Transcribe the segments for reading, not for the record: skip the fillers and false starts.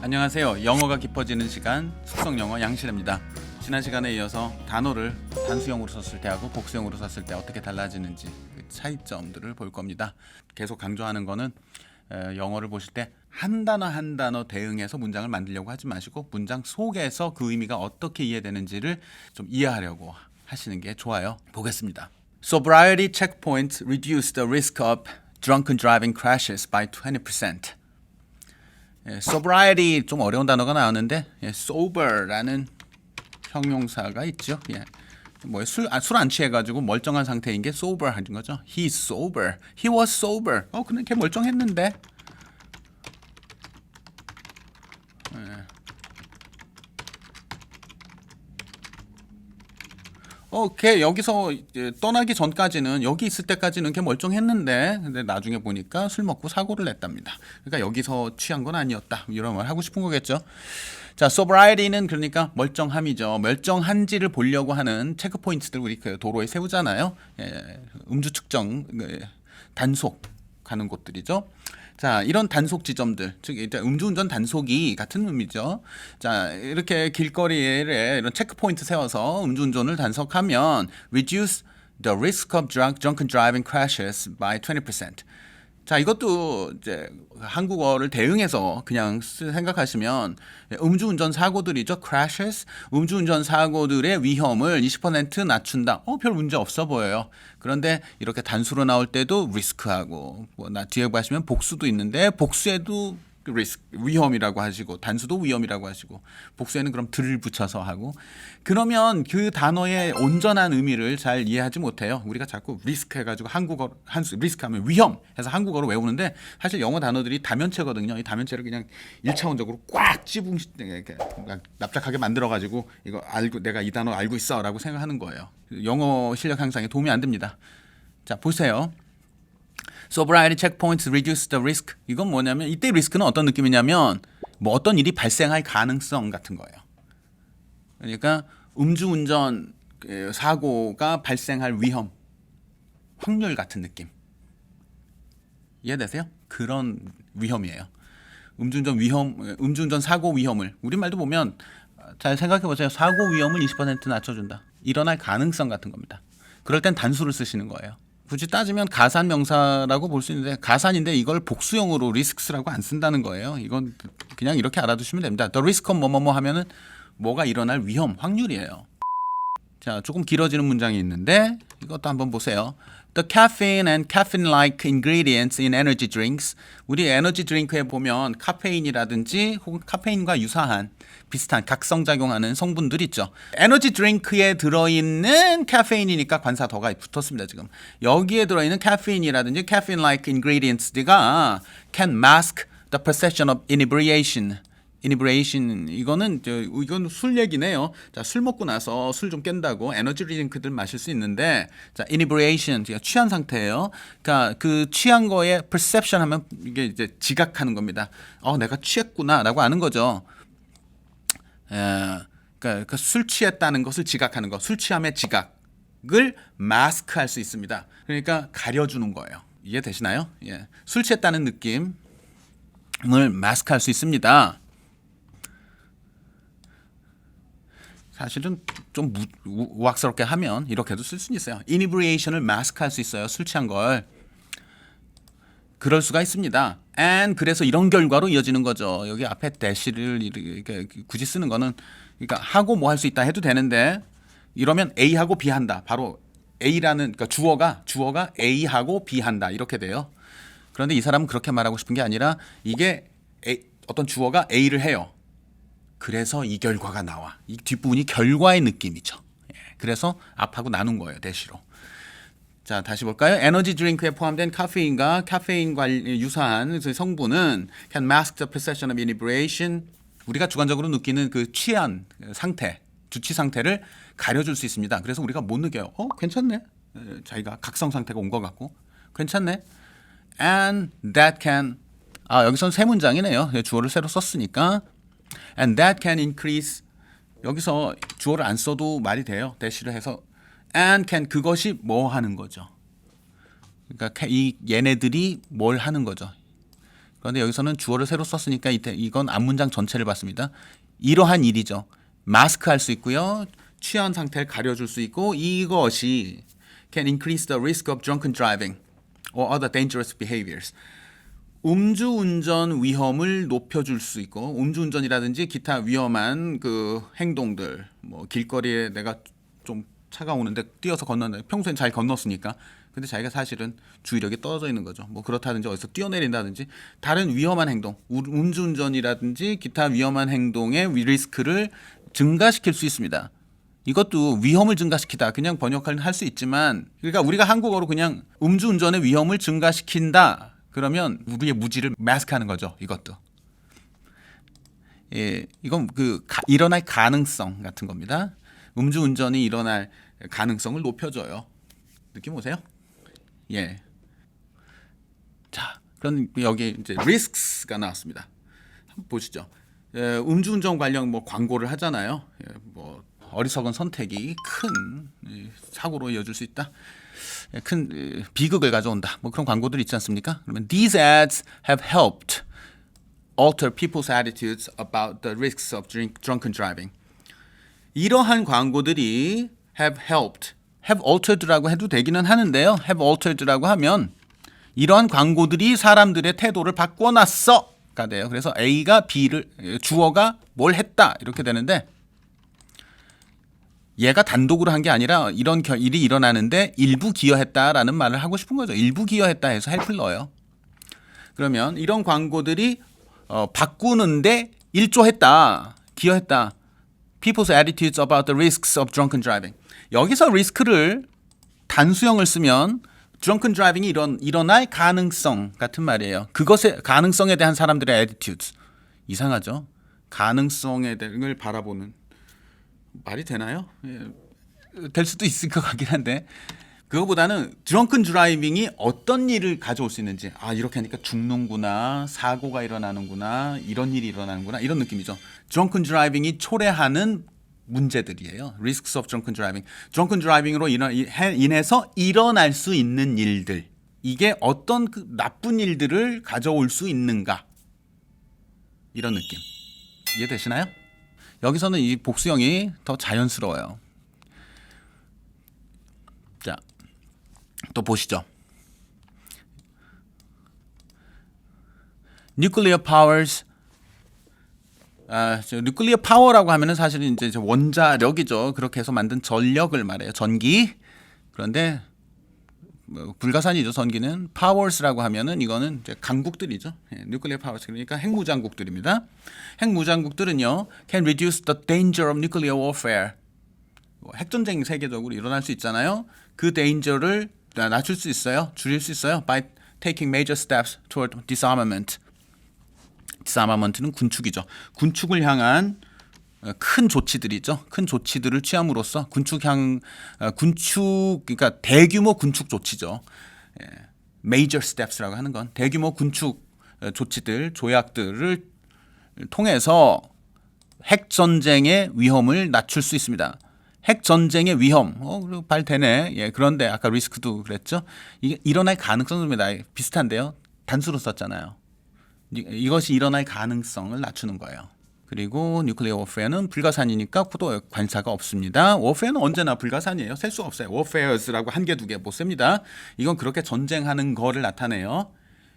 안녕하세요. 영어가 깊어지는 시간 숙성영어 양실입니다. 지난 시간에 이어서 단어를 단수형으로 썼을 때하고 복수형으로 썼을 때 어떻게 달라지는지 그 차이점들을 볼 겁니다. 계속 강조하는 거는 영어를 보실 때 한 단어 한 단어 대응해서 문장을 만들려고 하지 마시고 문장 속에서 그 의미가 어떻게 이해되는지를 좀 이해하려고 하시는 게 좋아요. 보겠습니다. Sobriety checkpoints reduce the risk of drunken driving crashes by 20%. sobriety 좀 어려운 단어가 나왔는데 sober라는 형용사가 있죠. 뭐 술 안 취해가지고 멀쩡한 상태인 게 sober 하는 거죠. He's sober. He was sober. 근데 걔 멀쩡했는데. 걔 여기서 떠나기 전까지는 여기 있을 때까지는 걔 멀쩡했는데 근데 나중에 보니까 술 먹고 사고를 냈답니다. 그러니까 여기서 취한 건 아니었다. 이런 말 하고 싶은 거겠죠. 자, sobriety는 그러니까 멀쩡함이죠. 멀쩡한지를 보려고 하는 체크 포인트들 우리 그 도로에 세우잖아요. 음주 측정 단속 가는 곳들이죠. 자, 이런 단속 지점들, 즉 일단 음주운전 단속이 같은 의미죠. 자, 이렇게 길거리에 이런 체크 포인트 세워서 음주운전을 단속하면 reduce the risk of drunken driving crashes by 20%. 자, 이것도 이제 한국어를 대응해서 그냥 생각하시면 음주운전 사고들이죠. crashes, 음주운전 사고들의 위험을 20% 낮춘다. 별 문제 없어 보여요. 그런데 이렇게 단수로 나올 때도 리스크하고 뒤에 보시면 복수도 있는데 복수에도 리스크, 위험이라고 하시고 단수도 위험이라고 하시고 복수에는 그럼 들을 붙여서 하고 그러면 그 단어의 온전한 의미를 잘 이해하지 못해요. 우리가 자꾸 리스크 해가지고 한국어 리스크 하면 위험 해서 한국어로 외우는데 사실 영어 단어들이 다면체거든요. 이 다면체를 그냥 1차원적으로 꽉 납작하게 만들어가지고 이거 알고 내가 이 단어 알고 있어라고 생각하는 거예요. 영어 실력 향상에 도움이 안 됩니다. 자, 보세요. Sobriety checkpoints reduce the risk. 이건 뭐냐면 이때 리스크는 어떤 느낌이냐면 뭐 어떤 일이 발생할 가능성 같은 거예요. 그러니까 음주운전 사고가 발생할 위험, 확률 같은 느낌. 이해되세요? 그런 위험이에요. 음주운전 사고 위험을 우리말도 보면 잘 생각해 보세요. 사고 위험을 20% 낮춰준다. 일어날 가능성 같은 겁니다. 그럴 땐 단수를 쓰시는 거예요. 굳이 따지면 가산 명사라고 볼 수 있는데 가산인데 이걸 복수형으로 risks라고 안 쓴다는 거예요. 이건 그냥 이렇게 알아두시면 됩니다. The risk of 뭐뭐뭐 하면은 뭐가 일어날 위험, 확률이에요. 자, 조금 길어지는 문장이 있는데 이것도 한번 보세요. The caffeine and caffeine-like ingredients in energy drinks. 우리 에너지 드링크에 보면 카페인이라든지 혹은 카페인과 유사한 비슷한 각성작용하는 성분들 있죠. 에너지 드링크에 들어있는 카페인이니까 관사 더가 붙었습니다. 지금 여기에 들어있는 카페인이라든지 caffeine-like ingredients가 can mask the perception of inebriation. inebriation 이건 술 얘기네요. 자, 술 먹고 나서 술 좀 깬다고 에너지 드링크들 마실 수 있는데 자, inebriation 취한 상태예요. 그러니까 그 취한 거에 perception 하면 이게 이제 지각하는 겁니다. 내가 취했구나라고 아는 거죠. 그러니까 술 취했다는 것을 지각하는 거, 술 취함의 지각을 마스크할 수 있습니다. 그러니까 가려주는 거예요. 이해되시나요? 술 취했다는 느낌을 마스크할 수 있습니다. 사실은 좀 우악스럽게 하면 이렇게도 쓸 수는 있어요. inebriation을 마스크할 수 있어요. 술 취한 걸. 그럴 수가 있습니다. and 그래서 이런 결과로 이어지는 거죠. 여기 앞에 dash를 이렇게 굳이 쓰는 거는 그러니까 하고 뭐 할 수 있다 해도 되는데 이러면 A하고 B 한다. 바로 A라는 그러니까 주어가 A하고 B 한다. 이렇게 돼요. 그런데 이 사람은 그렇게 말하고 싶은 게 아니라 이게 어떤 주어가 A를 해요. 그래서 이 결과가 나와. 이 뒷부분이 결과의 느낌이죠. 그래서 앞하고 나눈 거예요. 대시로. 자, 다시 볼까요? 에너지 드링크에 포함된 카페인과 카페인과 유사한 성분은 can mask the perception of inebriation. 우리가 주관적으로 느끼는 그 취한 상태, 주취 상태를 가려줄 수 있습니다. 그래서 우리가 못 느껴요. 괜찮네. 자기가 각성 상태가 온 것 같고 괜찮네. And that can 여기서는 세 문장이네요. 주어를 새로 썼으니까. And that can increase. 여기서 주어를 안 써도 말이 돼요. 대시를 해서 and can 그것이 뭐 하는 거죠. 그러니까 이 얘네들이 뭘 하는 거죠. 그런데 여기서는 주어를 새로 썼으니까 이건 앞문장 전체를 봤습니다. 이러한 일이죠. 마스크 할 수 있고요. 취한 상태를 가려줄 수 있고 이것이 can increase the risk of drunken driving or other dangerous behaviors. 음주운전 위험을 높여줄 수 있고 음주운전이라든지 기타 위험한 그 행동들 뭐 길거리에 내가 좀 차가 오는데 뛰어서 건너는데 평소엔 잘 건넜으니까 근데 자기가 사실은 주의력이 떨어져 있는 거죠. 뭐 그렇다든지 어디서 뛰어내린다든지 다른 위험한 행동 음주운전이라든지 기타 위험한 행동의 리스크를 증가시킬 수 있습니다. 이것도 위험을 증가시키다 그냥 번역을 할 수 있지만 그러니까 우리가 한국어로 그냥 음주운전의 위험을 증가시킨다 그러면 우리의 무지를 마스크하는 거죠. 이것도 예, 이건 일어날 가능성 같은 겁니다. 음주운전이 일어날 가능성을 높여줘요. 느낌 오세요? 예. 자, 그럼 여기 이제 risks가 나왔습니다. 한번 보시죠. 예, 음주운전 관련 뭐 광고를 하잖아요. 예, 뭐 어리석은 선택이 큰 사고로 이어질 수 있다. 예, 큰 비극을 가져온다. 뭐 그런 광고들 있지 않습니까? 그러면 these ads have helped alter people's attitudes about the risks of drunken driving. 이러한 광고들이 have helped, have altered라고 해도 되기는 하는데요. have altered라고 하면 이러한 광고들이 사람들의 태도를 바꿔놨어가 돼요. 그래서 A가 B를 주어가 뭘 했다 이렇게 되는데 얘가 단독으로 한 게 아니라 이런 일이 일어나는데 일부 기여했다라는 말을 하고 싶은 거죠. 일부 기여했다 해서 help를 넣어요. 그러면 이런 광고들이 바꾸는데 일조했다, 기여했다. People's attitudes about the risks of drunken driving. 여기서 리스크를 단수형을 쓰면 drunken driving이 일어날 가능성 같은 말이에요. 그것의 가능성에 대한 사람들의 attitudes. 이상하죠? 가능성에 대해 바라보는 말이 되나요? 예, 될 수도 있을 것 같긴 한데 그거보다는 drunken driving이 어떤 일을 가져올 수 있는지 이렇게 하니까 죽는구나 사고가 일어나는구나 이런 일이 일어나는구나 이런 느낌이죠. drunken driving이 초래하는 문제들이에요. risks of drunken driving. drunken driving으로 인해서 일어날 수 있는 일들 이게 어떤 나쁜 일들을 가져올 수 있는가 이런 느낌 이해되시나요? 여기서는 이 복수형이 더 자연스러워요. 자, 또 보시죠. Nuclear powers. nuclear power라고 하면은 사실은 이제 원자력이죠. 그렇게 해서 만든 전력을 말해요. 전기. 그런데 뭐 불가산이죠. 전기는 powers라고 하면은 이거는 이제 강국들이죠. nuclear powers 그러니까 핵무장국들입니다. 핵무장국들은요 can reduce the danger of nuclear warfare. 핵전쟁이 세계적으로 일어날 수 있잖아요. 그 danger를 낮출 수 있어요. 줄일 수 있어요. by taking major steps toward disarmament. disarmament는 군축이죠. 군축을 향한 큰 조치들이죠. 큰 조치들을 취함으로써 군축 그러니까 대규모 군축 조치죠. major steps라고 하는 건 대규모 군축 조치들, 조약들을 통해서 핵 전쟁의 위험을 낮출 수 있습니다. 핵 전쟁의 위험, 발되네. 예, 그런데 아까 리스크도 그랬죠. 이게 일어날 가능성입니다. 비슷한데요. 단수로 썼잖아요. 이것이 일어날 가능성을 낮추는 거예요. 그리고 뉴클리어 워페어는 불가산이니까 고도 관사가 없습니다. 워페어는 언제나 불가산이에요. 셀 수 없어요. 워페어스라고 한 개 두 개 못 씁니다. 이건 그렇게 전쟁하는 거를 나타내요.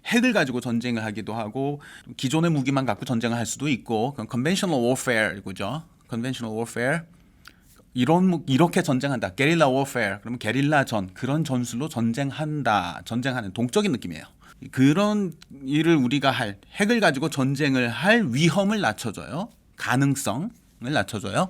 핵을 가지고 전쟁을 하기도 하고 기존의 무기만 갖고 전쟁을 할 수도 있고 그건 conventional warfare 이거죠. conventional warfare. 이렇게 전쟁한다. 게릴라 warfare. 그러면 게릴라전 그런 전술로 전쟁한다. 전쟁하는 동적인 느낌이에요. 그런 일을 우리가 할 핵을 가지고 전쟁을 할 위험을 낮춰줘요. 가능성을 낮춰줘요.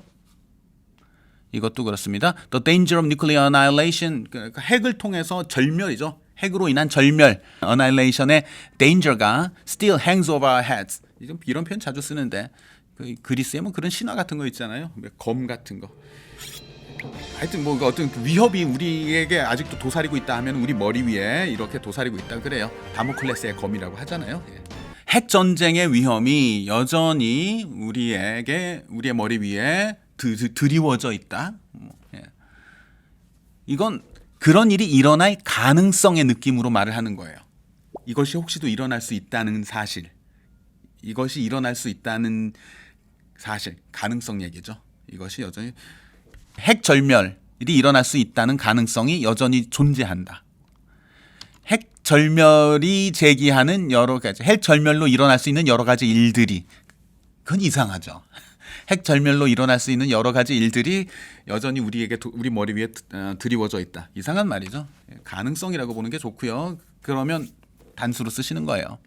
이것도 그렇습니다. The danger of nuclear annihilation 그러니까 핵을 통해서 절멸이죠. 핵으로 인한 절멸, annihilation의 danger가 still hangs over our heads. 이런 표현 자주 쓰는데 그리스에 뭐 그런 신화 같은 거 있잖아요. 검 같은 거. 하여튼 뭐 어떤 위협이 우리에게 아직도 도사리고 있다 하면 우리 머리 위에 이렇게 도사리고 있다 그래요. 다모클레스의 검이라고 하잖아요. 핵 전쟁의 위험이 여전히 우리의 머리 위에 드리워져 있다. 이건 그런 일이 일어날 가능성의 느낌으로 말을 하는 거예요. 이것이 혹시도 일어날 수 있다는 사실, 이것이 일어날 수 있다는 사실, 가능성 얘기죠. 이것이 여전히 핵절멸이 일어날 수 있다는 가능성이 여전히 존재한다. 핵절멸이 제기하는 여러 가지, 핵절멸로 일어날 수 있는 여러 가지 일들이, 그건 이상하죠. 핵절멸로 일어날 수 있는 여러 가지 일들이 여전히 우리에게 우리 머리 위에 드리워져 있다. 이상한 말이죠. 가능성이라고 보는 게 좋고요. 그러면 단수로 쓰시는 거예요.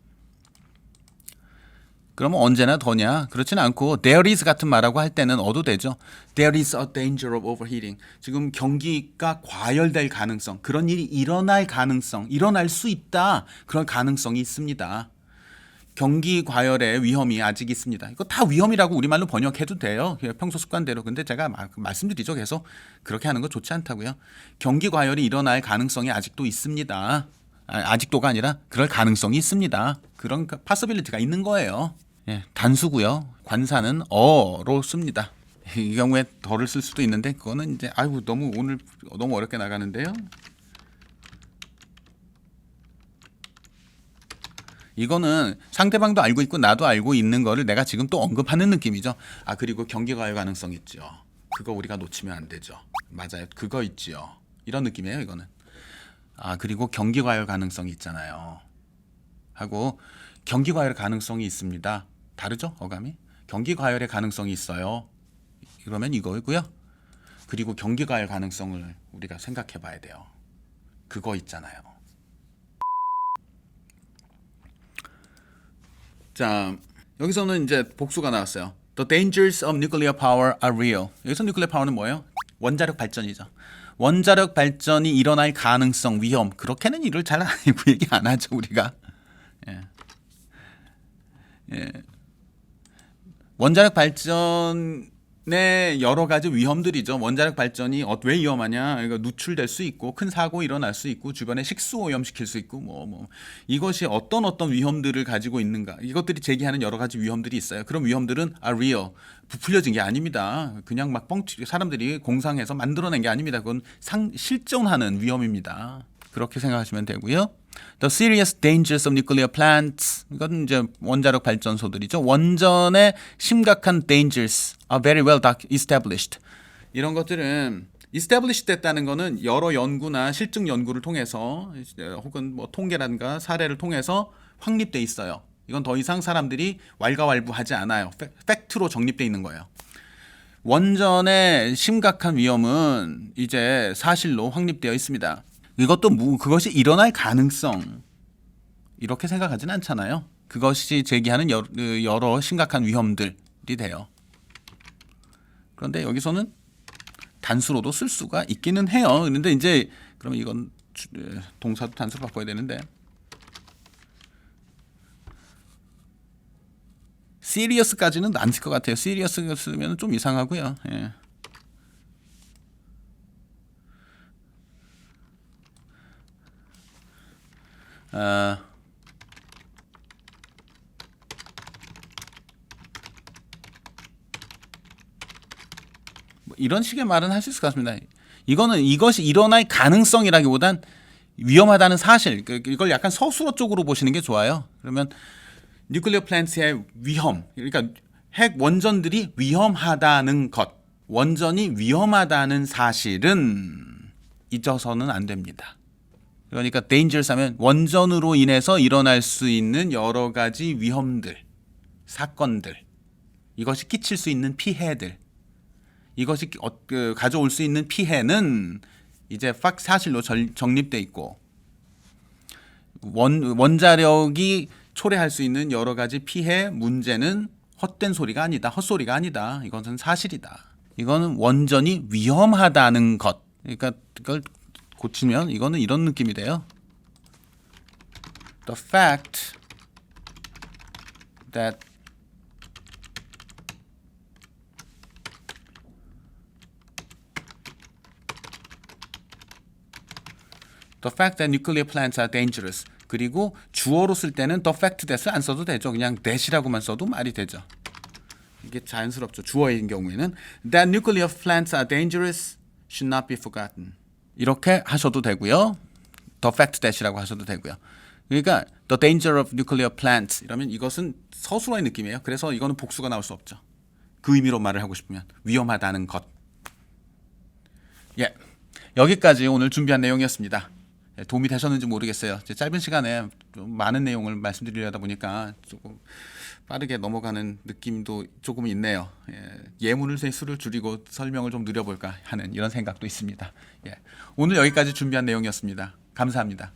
그러면 언제나 더냐? 그렇지는 않고 there is 같은 말하고 할 때는 어도 되죠. There is a danger of overheating. 지금 경기가 과열될 가능성, 그런 일이 일어날 가능성, 일어날 수 있다. 그런 가능성이 있습니다. 경기 과열의 위험이 아직 있습니다. 이거 다 위험이라고 우리말로 번역해도 돼요. 평소 습관대로. 근데 제가 말씀드리죠. 계속 그렇게 하는 거 좋지 않다고요. 경기 과열이 일어날 가능성이 아직도 있습니다. 아직도가 아니라 그럴 가능성이 있습니다. 그런 possibility가 있는 거예요. 예, 단수고요. 관사는 어로 씁니다. 이 경우에 더를 쓸 수도 있는데 그거는 이제 아이고 오늘 너무 어렵게 나가는데요. 이거는 상대방도 알고 있고 나도 알고 있는 거를 내가 지금 또 언급하는 느낌이죠. 아, 그리고 경기 과열 가능성 있죠. 그거 우리가 놓치면 안 되죠. 맞아요. 그거 있지요. 이런 느낌이에요, 이거는. 아, 그리고 경기 과열 가능성이 있잖아요. 하고 경기 과열 가능성이 있습니다. 다르죠? 어감이? 경기 과열의 가능성이 있어요. 그러면 이거이고요. 그리고 경기 과열 가능성을 우리가 생각해 봐야 돼요. 그거 있잖아요. 자, 여기서는 이제 복수가 나왔어요. The dangers of nuclear power are real. 여기서 nuclear power는 뭐예요? 원자력 발전이죠. 원자력 발전이 일어날 가능성, 위험. 그렇게는 일을 잘 알고 얘기 안 하죠, 우리가. 예. 예. 원자력 발전의 여러 가지 위험들이죠. 원자력 발전이 왜 위험하냐? 이거 누출될 수 있고 큰 사고 일어날 수 있고 주변에 식수 오염시킬 수 있고 이것이 어떤 위험들을 가지고 있는가? 이것들이 제기하는 여러 가지 위험들이 있어요. 그런 위험들은 are real. 부풀려진 게 아닙니다. 그냥 막 사람들이 공상해서 만들어낸 게 아닙니다. 그건 실존하는 위험입니다. 그렇게 생각하시면 되고요. The serious dangers of nuclear plants. 이건 이제 원자력 발전소들이죠. 원전의 심각한 dangers are very well established. 이런 것들은 established 됐다는 거는 여러 연구나 실증 연구를 통해서 혹은 뭐 통계라든가 사례를 통해서 확립돼 있어요. 이건 더 이상 사람들이 왈가왈부하지 않아요. 팩트로 정립돼 있는 거예요. 원전의 심각한 위험은 이제 사실로 확립되어 있습니다. 이것도 그것이 일어날 가능성 이렇게 생각하지는 않잖아요. 그것이 제기하는 여러 심각한 위험들이 돼요. 그런데 여기서는 단수로도 쓸 수가 있기는 해요. 그런데 이제 그러면 이건 동사도 단수로 바꿔야 되는데 serious까지는 안 쓸 것 같아요. serious 쓰면 좀 이상하고요. 예. 이런 식의 말은 할 수 있을 것 같습니다. 이거는 이것이 일어날 가능성이라기보단 위험하다는 사실, 이걸 약간 서술어 쪽으로 보시는 게 좋아요. 그러면 뉴클리어 플랜트의 위험, 그러니까 핵 원전들이 위험하다는 것, 원전이 위험하다는 사실은 잊어서는 안 됩니다. 그러니까 dangerous 하면 원전으로 인해서 일어날 수 있는 여러 가지 위험들, 사건들, 이것이 끼칠 수 있는 피해들, 이것이 가져올 수 있는 피해는 이제 사실로 정립돼 있고 원자력이 초래할 수 있는 여러 가지 피해 문제는 헛된 소리가 아니다, 헛소리가 아니다. 이것은 사실이다. 이거는 원전이 위험하다는 것. 그러니까 그걸 고치면 이거는 이런 느낌이 돼요. The fact that nuclear plants are dangerous. 그리고 주어로 쓸 때는 the fact that을 안 써도 되죠. 그냥 that이라고만 써도 말이 되죠. 이게 자연스럽죠. 주어인 경우에는 that nuclear plants are dangerous should not be forgotten. 이렇게 하셔도 되고요. The fact that이라고 하셔도 되고요. 그러니까 the danger of nuclear plants 이러면 이것은 서술어의 느낌이에요. 그래서 이거는 복수가 나올 수 없죠. 그 의미로 말을 하고 싶으면 위험하다는 것. 예, 여기까지 오늘 준비한 내용이었습니다. 예, 도움이 되셨는지 모르겠어요. 이제 짧은 시간에 좀 많은 내용을 말씀드리려다 보니까 조금 빠르게 넘어가는 느낌도 조금 있네요. 예, 예문을 수를 줄이고 설명을 좀 늘려볼까 하는 이런 생각도 있습니다. 예, 오늘 여기까지 준비한 내용이었습니다. 감사합니다.